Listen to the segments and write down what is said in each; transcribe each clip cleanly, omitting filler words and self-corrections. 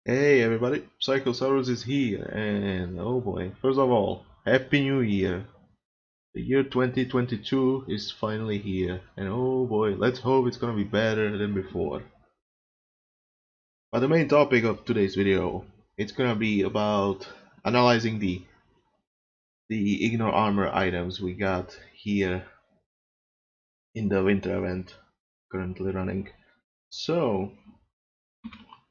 Hey everybody, Psychosaurus is here, and oh boy, first of all, Happy New Year! The year 2022 is finally here, and oh boy, let's hope it's gonna be better than before. But the main topic of today's video, it's gonna be about analyzing the Ignore Armor items we got here in the winter event currently running. So,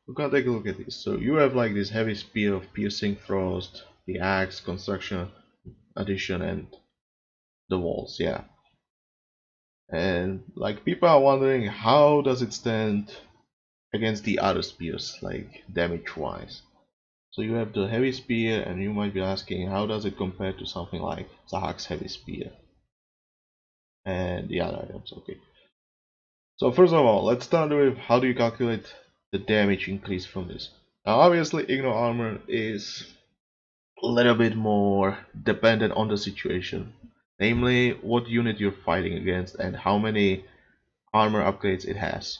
we're gonna take a look at this. So you have like this heavy spear of piercing frost, the axe, construction addition, and the walls, yeah. And like people are wondering how does it stand against the other spears, like damage wise. So you have the heavy spear, and you might be asking how does it compare to something like Zahak's heavy spear and the other items. Okay, so first of all, let's start with how do you calculate the damage increase from this. Now obviously Ignore Armor is a little bit more dependent on the situation, namely what unit you're fighting against and how many armor upgrades it has.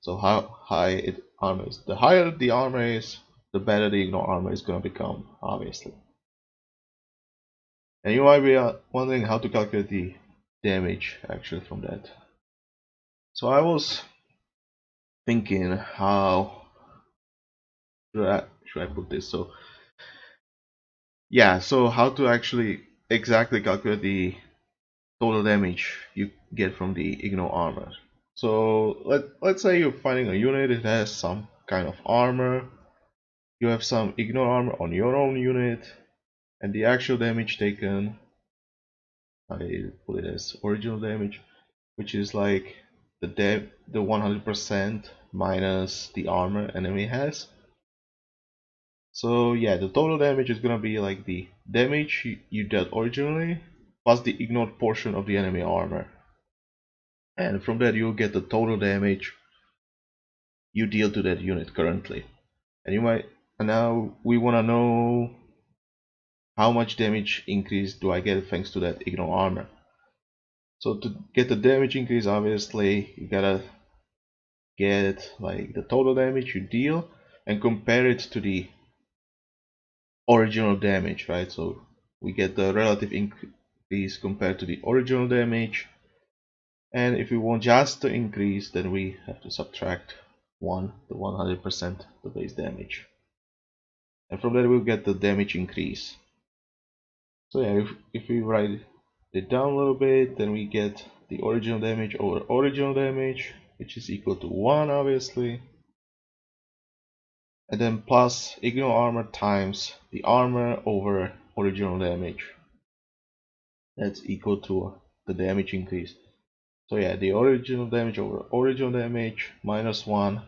So how high it armor is. The higher the armor is, the better the Ignore Armor is gonna become, obviously. And you might be wondering how to calculate the damage actually from that. So I was thinking how should I put this? So yeah, so how to actually exactly calculate the total damage you get from the Ignore Armor. So let's say you're fighting a unit that has some kind of armor, you have some Ignore Armor on your own unit, and the actual damage taken, I put it as original damage, which is like the 100% minus the armor enemy has. So yeah, the total damage is gonna be like the damage you dealt originally plus the ignored portion of the enemy armor, and from that you'll get the total damage you deal to that unit currently. And now we wanna know how much damage increase do I get thanks to that ignore armor. So to get the damage increase, obviously you gotta get like the total damage you deal and compare it to the original damage, right? So we get the relative increase compared to the original damage, and if we want just the increase, then we have to subtract the 100% the base damage, and from that we'll get the damage increase. So yeah, if we write it down a little bit, then we get the original damage over original damage, which is equal to 1 obviously, and then plus ignore armor times the armor over original damage. That's equal to the damage increase. So yeah, the original damage over original damage minus 1,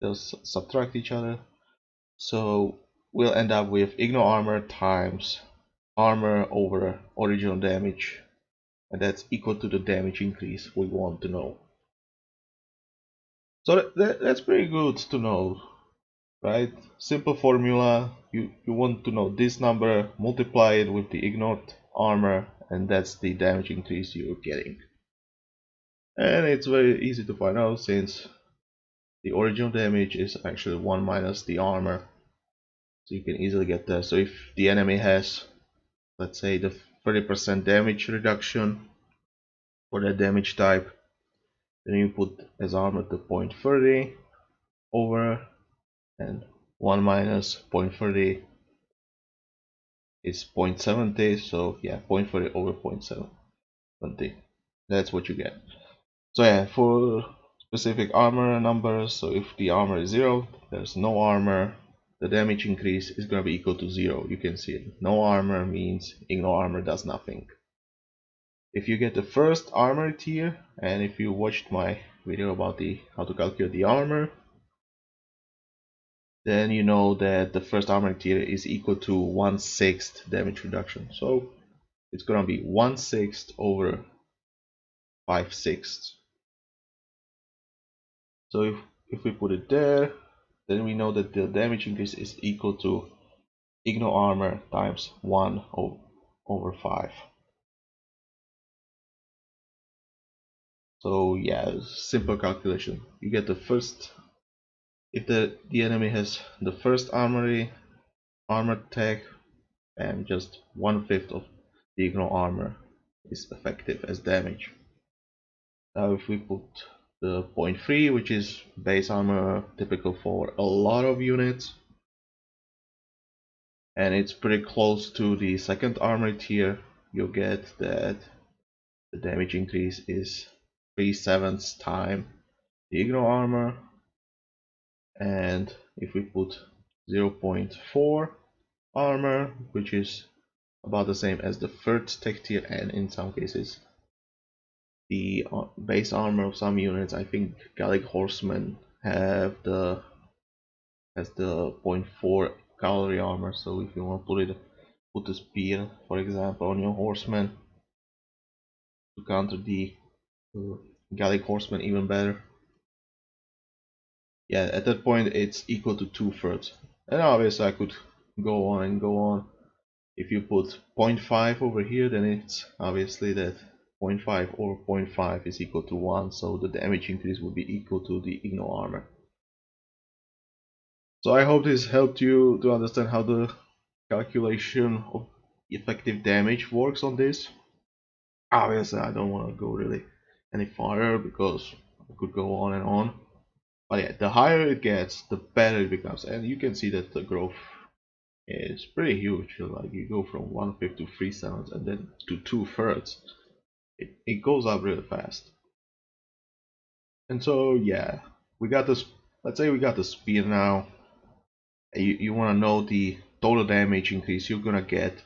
they'll subtract each other. So we'll end up with ignore armor times armor over original damage, and that's equal to the damage increase we want to know. So that's pretty good to know, right? Simple formula. You want to know this number, multiply it with the ignored armor, and that's the damage increase you're getting. And it's very easy to find out since the original damage is actually 1 minus the armor, so you can easily get that. So if the enemy has, let's say, the 30% damage reduction for that damage type, then you put as armor the 0.30 over, and 1 minus 0.30 is 0.70, so yeah, 0.40 over 0.70, that's what you get. So yeah, for specific armor numbers, so if the armor is 0, there's no armor, the damage increase is going to be equal to 0. You can see it. No armor means ignore armor does nothing. If you get the first armor tier, and if you watched my video about how to calculate the armor, then you know that the first armor tier is equal to 1/6 damage reduction. So it's going to be 1/6 over 5/6. So if we put it there, then we know that the damage increase is equal to ignore armor times 1 over 5. So yeah, simple calculation. You get the first If the enemy has the first armor tag, and just 1/5 of the ignore armor is effective as damage. Now if we put the 0.3, which is base armor typical for a lot of units, and it's pretty close to the second armor tier, you'll get that the damage increase is 3/7 time the ignore armor. And if we put 0.4 armor, which is about the same as the third tech tier, and in some cases the base armor of some units, I think Gallic Horsemen has the 0.4 cavalry armor. So if you want to put a spear, for example, on your horseman to counter the Gallic Horsemen even better. Yeah, at that point it's equal to 2/3. And obviously I could go on and go on. If you put 0.5 over here, then it's obviously that 0.5 or 0.5 is equal to 1, so the damage increase will be equal to the ignore armor. So I hope this helped you to understand how the calculation of effective damage works on this. Obviously I don't want to go really any farther because I could go on and on. But yeah, the higher it gets, the better it becomes, and you can see that the growth is pretty huge. Like you go from 1/5 to 3/7 and then to 2/3. It goes up really fast. And so yeah, we got this. Let's say we got the spear now. You want to know the total damage increase you're gonna get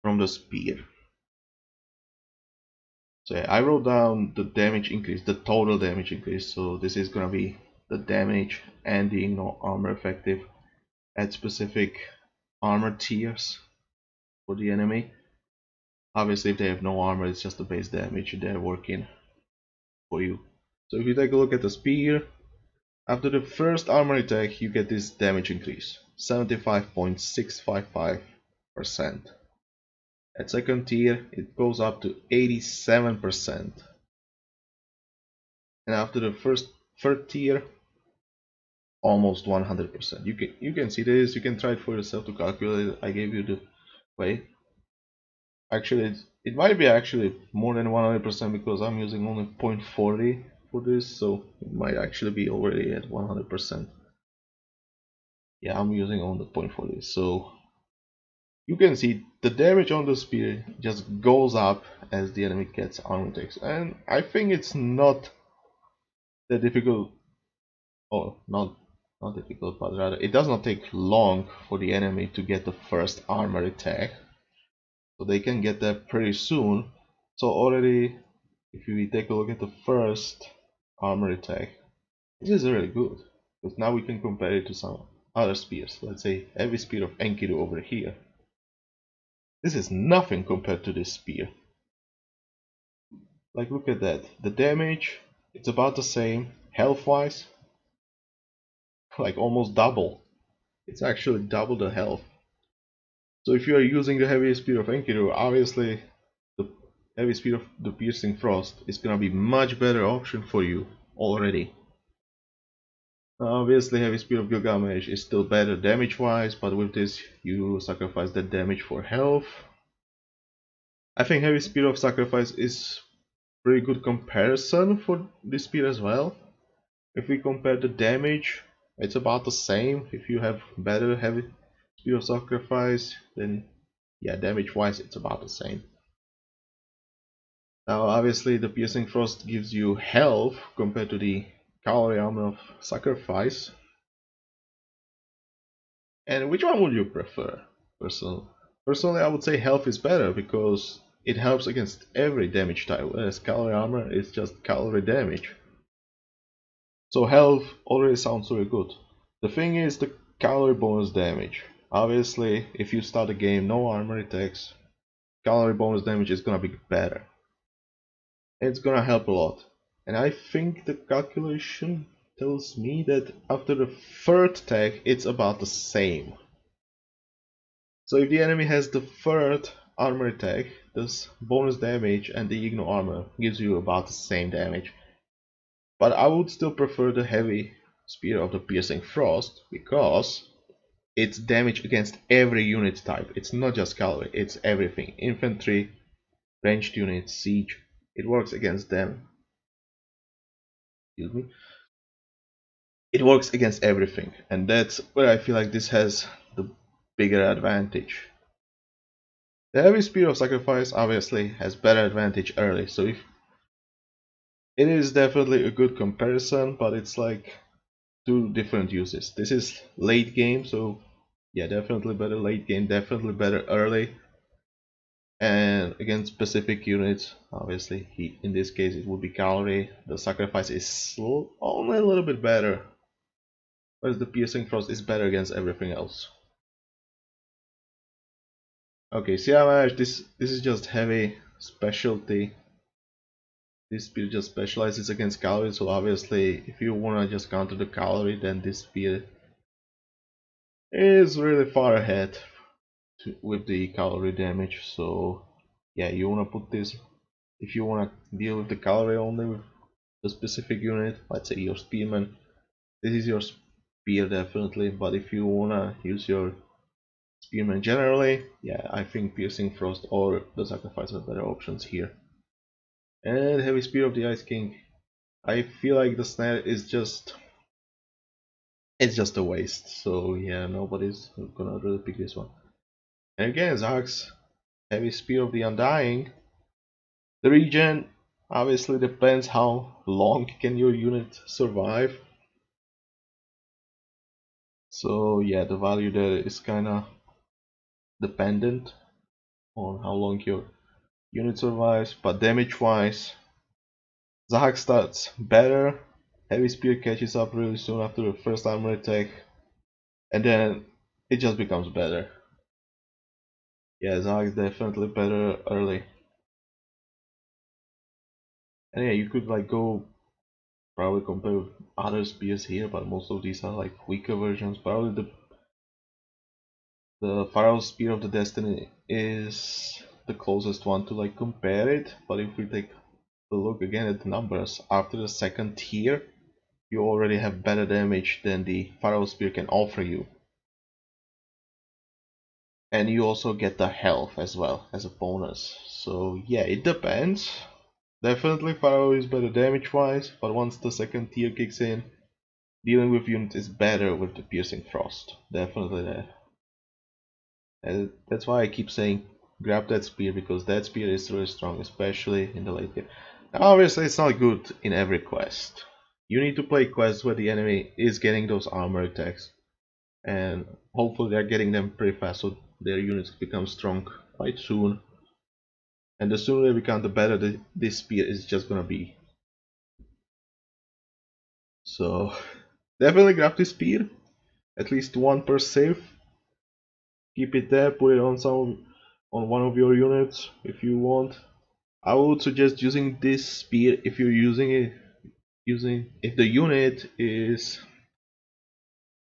from the spear. So yeah, I wrote down the damage increase, the total damage increase. So this is gonna be the damage and the ignore armor effective at specific armor tiers for the enemy. Obviously, if they have no armor, it's just the base damage they're working for you. So if you take a look at the spear, after the first armor attack, you get this damage increase, 75.655%. At second tier, it goes up to 87%. And after the third tier, almost 100%. You can see this. You can try it for yourself to calculate it. I gave you the way. Actually, it might be actually more than 100% because I'm using only 0.40 for this, so it might actually be already at 100%. Yeah, I'm using only 0.40, so you can see the damage on the spear just goes up as the enemy gets armor attacks, and I think it's not that difficult, or not difficult, but rather it does not take long for the enemy to get the first armor attack. So they can get that pretty soon. So already, if we take a look at the first armor attack, this is really good. Because now we can compare it to some other spears. Let's say heavy spear of Enkidu over here. This is nothing compared to this spear. Like look at that. The damage, it's about the same. Health wise, like almost double. It's actually double the health. So if you are using the heavy spear of Enkidu, obviously the heavy spear of the Piercing Frost is gonna be much better option for you already. Obviously heavy spear of Gilgamesh is still better damage wise, but with this you sacrifice that damage for health. I think heavy spear of sacrifice is pretty good comparison for this spear as well. If we compare the damage, it's about the same. If you have better heavy spear of sacrifice, then yeah, damage wise it's about the same. Now obviously the Piercing Frost gives you health compared to the cavalry armor of sacrifice. And which one would you prefer? Personally I would say health is better because it helps against every damage type, whereas cavalry armor is just cavalry damage. So health already sounds very good. The thing is the cavalry bonus damage. Obviously if you start the game no armor attacks, cavalry bonus damage is gonna be better. It's gonna help a lot. And I think the calculation tells me that after the third tag it's about the same. So if the enemy has the third armor attack, this bonus damage and the ignore armor gives you about the same damage. But I would still prefer the heavy Spear of the Piercing Frost because it's damage against every unit type. It's not just cavalry, it's everything. Infantry, ranged units, siege. It works against them. Excuse me. It works against everything, and that's where I feel like this has the bigger advantage. The heavy spear of sacrifice obviously has better advantage early, so if it is definitely a good comparison, but it's like two different uses. This is late game, so yeah, definitely better late game, definitely better early. And against specific units, obviously, in this case it would be cavalry. The sacrifice is only a little bit better, whereas the piercing frost is better against everything else. Okay, see how much this is just heavy specialty. This spear just specializes against cavalry, so obviously if you wanna just counter the cavalry, then this spear is really far ahead with the cavalry damage. So yeah, you wanna put this if you wanna deal with the cavalry only with the specific unit, let's say your spearman. This is your spear definitely, but if you wanna use your spearman generally, yeah, I think piercing frost or the sacrifice are better options here. And heavy spear of the Ice King. I feel like the snare is just a waste. So yeah, nobody's gonna really pick this one. And again, Zach's heavy spear of the Undying. The regen obviously depends how long can your unit survive. So yeah, the value there is kinda dependent on how long your unit survives, but damage wise, Zahak starts better. Heavy spear catches up really soon after the first armor attack, and then it just becomes better. Yeah, Zahak is definitely better early. And yeah, you could like go probably compare with other spears here, but most of these are like weaker versions. Probably the Pharaoh's Spear of the Destiny is the closest one to like compare it. But if we take a look again at the numbers, after the second tier, you already have better damage than the Pharaoh's Spear can offer you. And you also get the health as well as a bonus. So yeah, it depends. Definitely Pharaoh is better damage wise, but once the second tier kicks in, dealing with units is better with the Piercing Frost. Definitely there. And that's why I keep saying grab that spear, because that spear is really strong, especially in the late game. Now, obviously it's not good in every quest. You need to play quests where the enemy is getting those armor attacks, and hopefully they're getting them pretty fast so their units become strong quite soon. And the sooner they become, the better this spear is just gonna be. So definitely grab this spear, at least one per save. Keep it there, put it on one of your units if you want. I would suggest using this spear if you're using if the unit is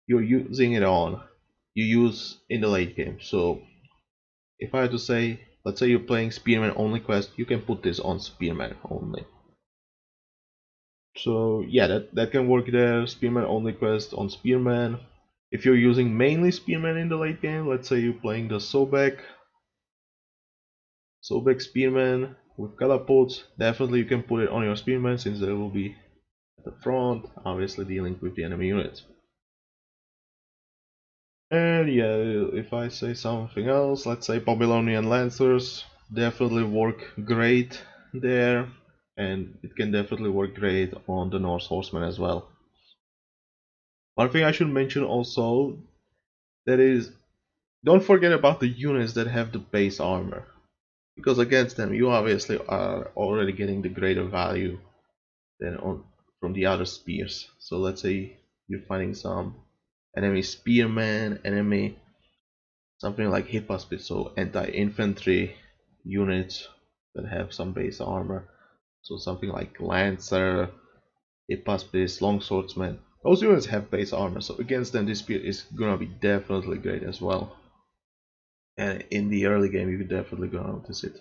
you're using it on, you use in the late game. So if I had to say, let's say you're playing Spearman only quest, you can put this on Spearman only. So yeah, that can work there. Spearman only quest on Spearman. If you're using mainly Spearman in the late game, let's say you're playing the Sobek Spearman with catapults, definitely you can put it on your Spearman since there will be at the front, obviously dealing with the enemy units. And yeah, if I say something else, let's say Babylonian Lancers definitely work great there, and it can definitely work great on the Norse Horsemen as well. One thing I should mention also, that is, don't forget about the units that have the base armor, because against them you obviously are already getting the greater value than from the other spears. So let's say you're finding some enemy spearmen, enemy something like Hippospis, so anti-infantry units that have some base armor. So something like Lancer, Hippospis, Longswordsman. Those units have base armor, so against them this spear is gonna be definitely great as well. And in the early game you could definitely gonna notice it.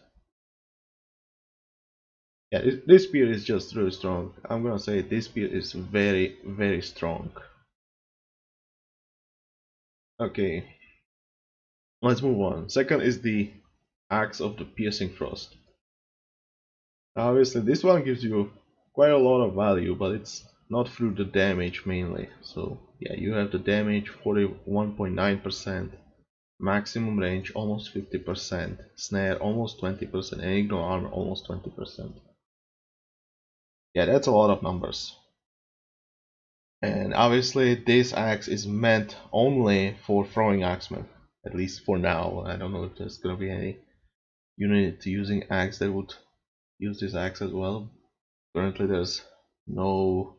Yeah, this spear is just really strong. I'm gonna say this spear is very, very strong. Okay, let's move on. Second is the Axe of the Piercing Frost. Obviously, this one gives you quite a lot of value, but it's not through the damage mainly. So yeah, you have the damage 41.9%, maximum range almost 50%, snare almost 20%, and ignore armor almost 20%. Yeah, that's a lot of numbers. And obviously this axe is meant only for throwing axemen, at least for now. I don't know if there's gonna be any unit using axe that would use this axe as well. Currently there's no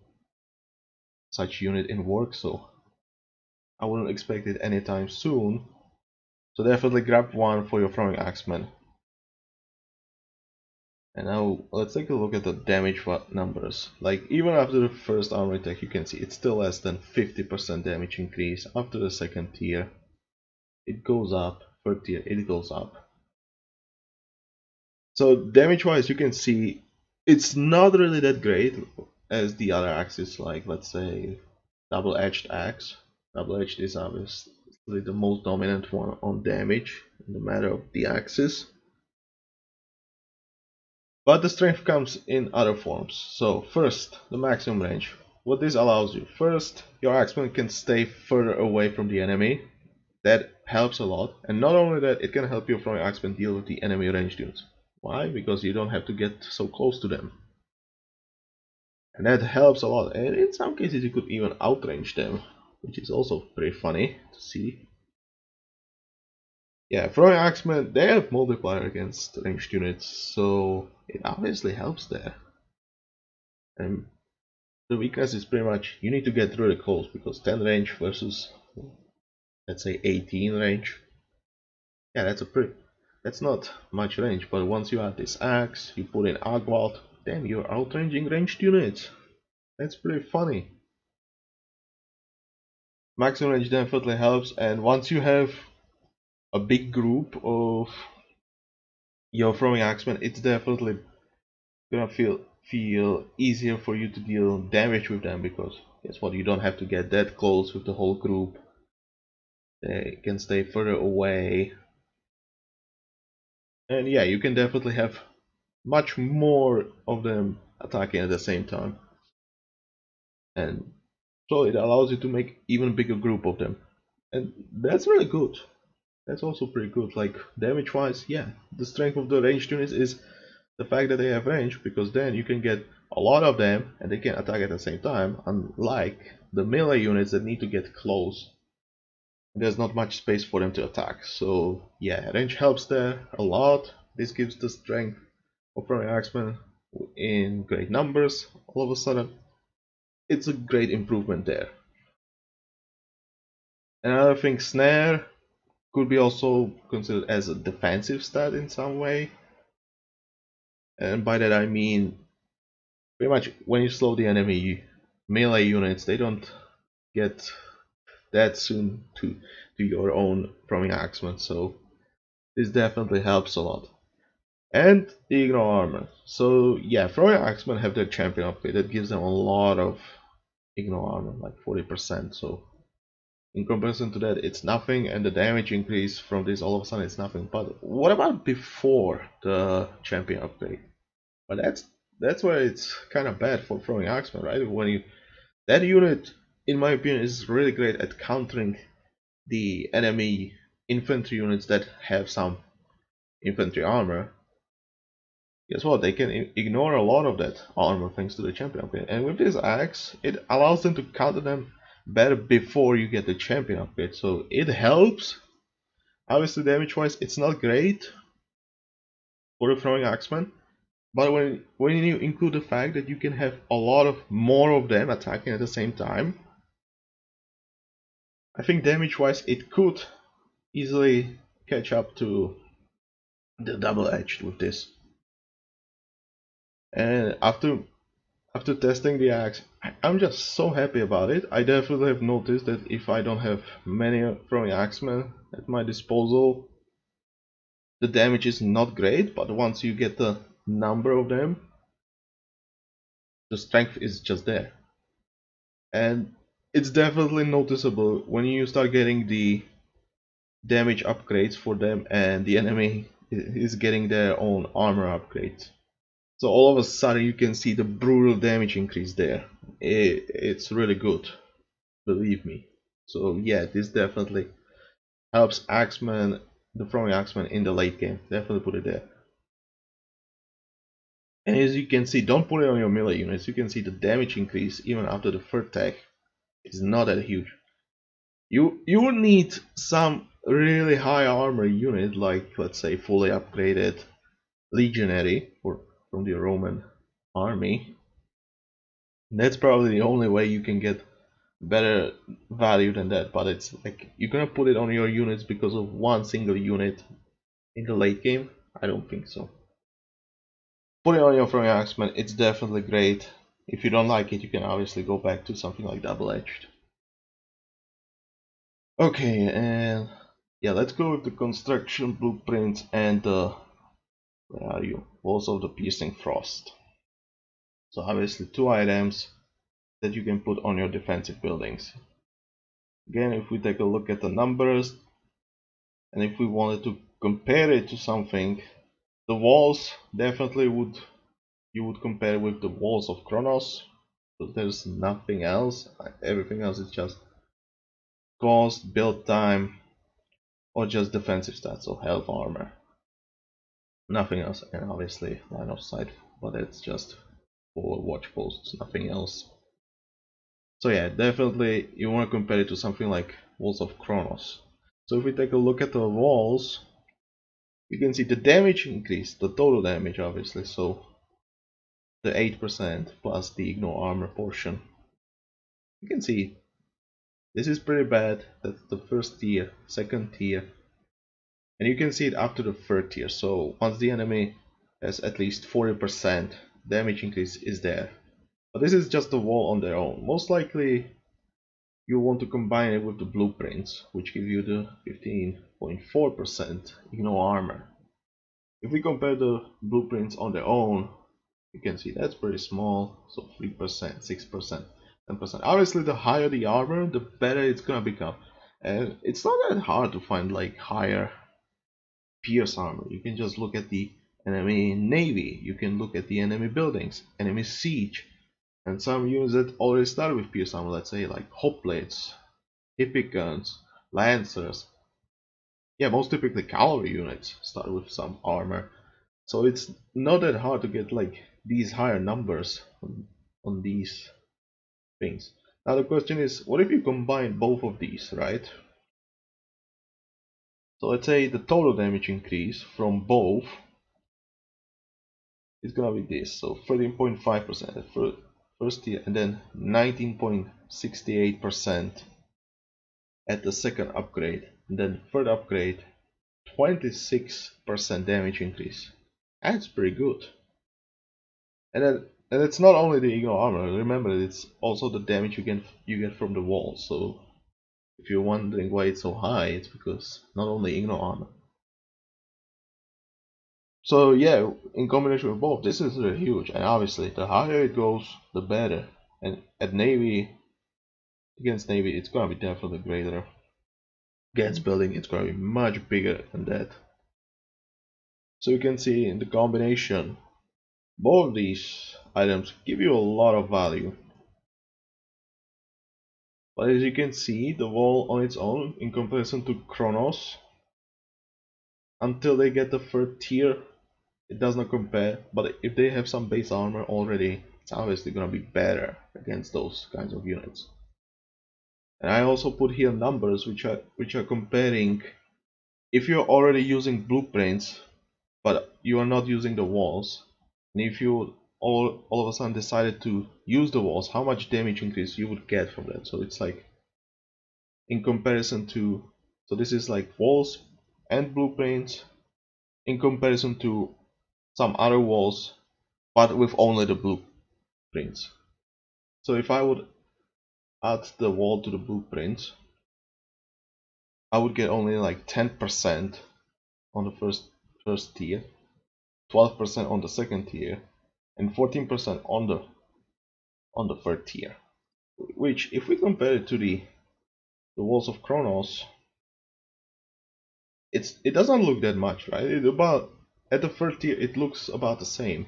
such unit in work, so I wouldn't expect it anytime soon. So definitely grab one for your throwing axemen. And now let's take a look at the damage numbers. Like even after the first armor attack, you can see it's still less than 50% damage increase. After the second tier it goes up, third tier it goes up. So damage wise you can see it's not really that great as the other axes, like let's say double-edged axe. Double-edged is obviously the most dominant one on damage in the matter of the axes. But the strength comes in other forms. So first, the maximum range. What this allows you. First, your axeman can stay further away from the enemy. That helps a lot. And not only that, it can help you from your axeman deal with the enemy ranged units. Why? Because you don't have to get so close to them. And that helps a lot. And in some cases you could even outrange them, which is also pretty funny to see. Yeah, throwing axemen, they have multiplier against ranged units, so it obviously helps there. And the weakness is pretty much you need to get really close, because 10 range versus let's say 18 range. Yeah, that's not much range, but once you add this axe, you put in Agwalt, damn, you're outranging ranged units. That's pretty funny. Maximum range definitely helps, and once you have a big group of your throwing axemen, it's definitely gonna feel easier for you to deal damage with them, because guess what, you don't have to get that close with the whole group. They can stay further away, and yeah, you can definitely have much more of them attacking at the same time, and so it allows you to make even bigger group of them, and that's really good. That's also pretty good. Like damage wise, yeah, the strength of the ranged units is the fact that they have range, because then you can get a lot of them and they can attack at the same time, unlike the melee units that need to get close. There's not much space for them to attack. So yeah, range helps there a lot. This gives the strength of throwing axemen in great numbers all of a sudden. It's a great improvement there. Another thing, snare could be also considered as a defensive stat in some way. And by that I mean pretty much when you slow the enemy melee units, they don't get that soon to your own throwing axemen, so this definitely helps a lot. And the ignore armor. So yeah, throwing axemen have their champion upgrade that gives them a lot of ignore armor, like 40%. So in comparison to that, it's nothing, and the damage increase from this all of a sudden is nothing. But what about before the champion upgrade? But that's where it's kind of bad for throwing axemen, right? When you that unit, in my opinion, is really great at countering the enemy infantry units that have some infantry armor. Guess what? They can ignore a lot of that armor thanks to the champion upgrade. And with this axe, it allows them to counter them better before you get the champion upgrade. So it helps. Obviously, damage wise, it's not great for the throwing axeman. But when you include the fact that you can have a lot of more of them attacking at the same time, I think damage wise it could easily catch up to the double-edged with this. And after testing the axe, I'm just so happy about it. I definitely have noticed that if I don't have many throwing axemen at my disposal, the damage is not great, but once you get the number of them, The strength is just there. And it's definitely noticeable when you start getting the damage upgrades for them and the enemy is getting their own armor upgrades. So all of a sudden you can see the brutal damage increase there. It's really good, believe me. So yeah, this definitely helps Axeman, the throwing Axeman in the late game. Definitely put it there. And as you can see, don't put it on your melee units. You can see the damage increase even after the third tag is not that huge. You would need some really high armor unit, like let's say fully upgraded legionary from the Roman army. And that's probably the only way you can get better value than that. But it's like you're gonna put it on your units because of one single unit in the late game. I don't think so. Put it on your throwing axeman. It's definitely great. If you don't like it, you can obviously go back to something like double-edged. Okay, and yeah, let's go with the construction blueprints and the where are you? Walls of the piercing frost. So obviously two items that you can put on your defensive buildings. Again, if we take a look at the numbers, and if we wanted to compare it to something, the walls definitely you would compare with the walls of Kronos, because there's nothing else. Everything else is just cost, build time, or just defensive stats, so health, armor. Nothing else, and obviously line of sight, but it's just for watch posts, nothing else. So yeah, definitely you want to compare it to something like Walls of Kronos. So if we take a look at the walls, you can see the damage increase, the total damage obviously, so the 8% plus the ignore armor portion. You can see this is pretty bad. That's the first tier, second tier, and you can see it after the third tier. So once the enemy has at least 40%, damage increase is there. But this is just the wall on their own. Most likely you want to combine it with the blueprints, which give you the 15.4% ignore armor. If we compare the blueprints on their own, you can see that's pretty small, so 3%, 6%, 10%. Obviously the higher the armor, the better it's gonna become. And it's not that hard to find like higher pierce armor. You can just look at the enemy navy, you can look at the enemy buildings, enemy siege, and some units that already start with pierce armor, let's say like hoplites, hippicans, lancers. Yeah, most typically cavalry units start with some armor. So it's not that hard to get like these higher numbers on these things. Now the question is, what if you combine both of these, right? So let's say the total damage increase from both is gonna be this, so 13.5% at first tier, and then 19.68% at the second upgrade, and then third upgrade 26% damage increase. That's pretty good. And it's not only the ignore armor. Remember, it's also the damage you get from the wall. So if you're wondering why it's so high, it's because not only ignore armor. So yeah, in combination with both, this is really huge. And obviously, the higher it goes, the better. And at navy, against navy, it's gonna be definitely greater. Against building, it's gonna be much bigger than that. So you can see in the combination, both of these items give you a lot of value. But as you can see, the wall on its own, in comparison to Kronos, until they get the third tier, it does not compare. But if they have some base armor already, it's obviously gonna be better against those kinds of units. And I also put here numbers which are comparing if you're already using blueprints, but you are not using the walls, and if you all of a sudden decided to use the walls, how much damage increase you would get from that. So it's like in comparison to, so this is like walls and blueprints in comparison to some other walls, but with only the blueprints. So if I would add the wall to the blueprints, I would get only like 10% on the first tier, 12% on the second tier, and 14% on the on the third tier. Which, if we compare it to the Walls of Kronos, it doesn't look that much, right? At the third tier it looks about the same.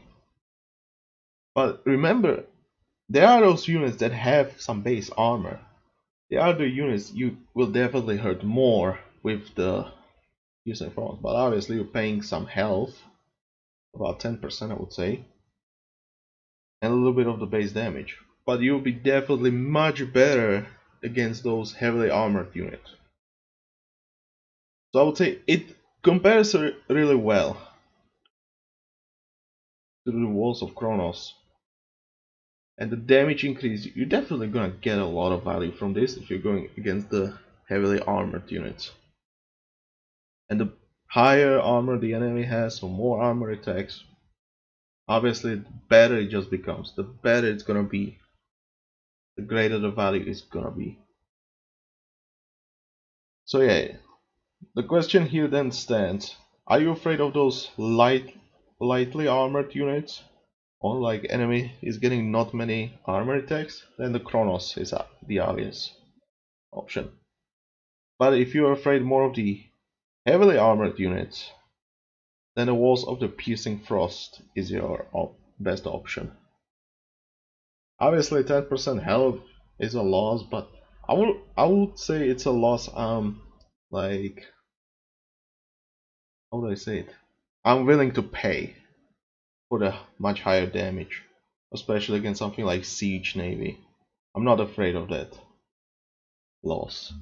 But remember, there are those units that have some base armor. They are the units you will definitely hurt more with the using Kronos, but obviously you're paying some health, about 10% I would say, and a little bit of the base damage. But you'll be definitely much better against those heavily armored units. So I would say it compares really well to the Walls of Kronos. And the damage increase, you're definitely gonna get a lot of value from this if you're going against the heavily armored units. And the higher armor the enemy has, so more armor attacks, obviously the better it just becomes. The better it's gonna be, the greater the value is gonna be. So yeah, the question here then stands: are you afraid of those lightly armored units? Or like enemy is getting not many armor attacks? Then the Kronos is the obvious option. But if you're afraid more of the heavily armored units, then the Walls of the Piercing Frost is your best option. Obviously 10% health is a loss, but I would say it's a loss like, how would I say it? I'm willing to pay for the much higher damage, especially against something like Siege Navy. I'm not afraid of that loss.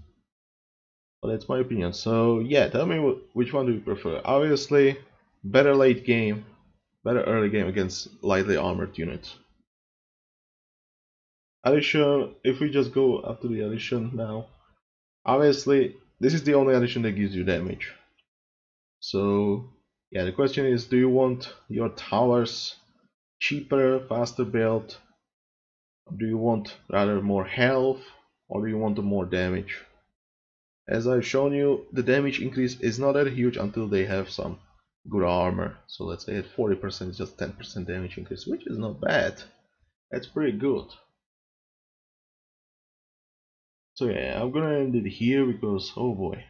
But that's my opinion. So yeah, tell me which one do you prefer? Obviously, better late game, better early game against lightly armored units. Addition, if we just go up to the addition now, obviously this is the only addition that gives you damage. So yeah, the question is, do you want your towers cheaper, faster built? Do you want rather more health, or do you want more damage? As I've shown you, the damage increase is not that huge until they have some good armor. So let's say at 40% it's just 10% damage increase, which is not bad. That's pretty good. So yeah, I'm gonna end it here because, oh boy.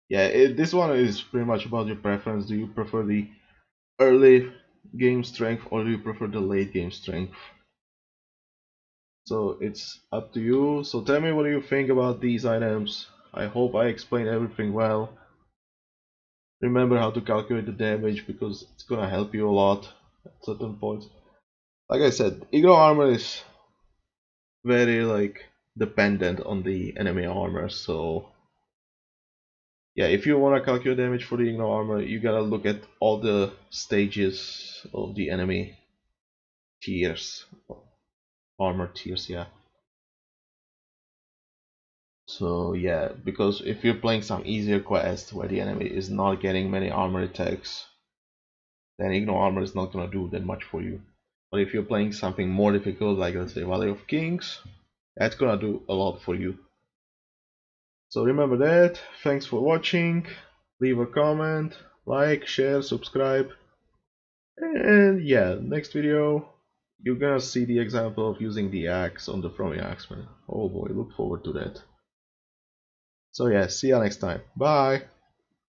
Yeah, this one is pretty much about your preference. Do you prefer the early game strength or do you prefer the late game strength? So it's up to you. So tell me what you think about these items. I hope I explained everything well. Remember how to calculate the damage because it's gonna help you a lot at certain points. Like I said, Igno armor is very like dependent on the enemy armor, so yeah, if you wanna calculate damage for the Igno armor, you gotta look at all the stages of the enemy tiers, armor tiers, yeah. So yeah, because if you're playing some easier quest where the enemy is not getting many armor attacks, then Igno armor is not gonna do that much for you. But if you're playing something more difficult, like let's say Valley of Kings, that's gonna do a lot for you. So remember that. Thanks for watching. Leave a comment, like, share, subscribe. And yeah, next video you're gonna see the example of using the axe on the From Axeman. Oh boy, look forward to that. So yeah, see ya next time. Bye!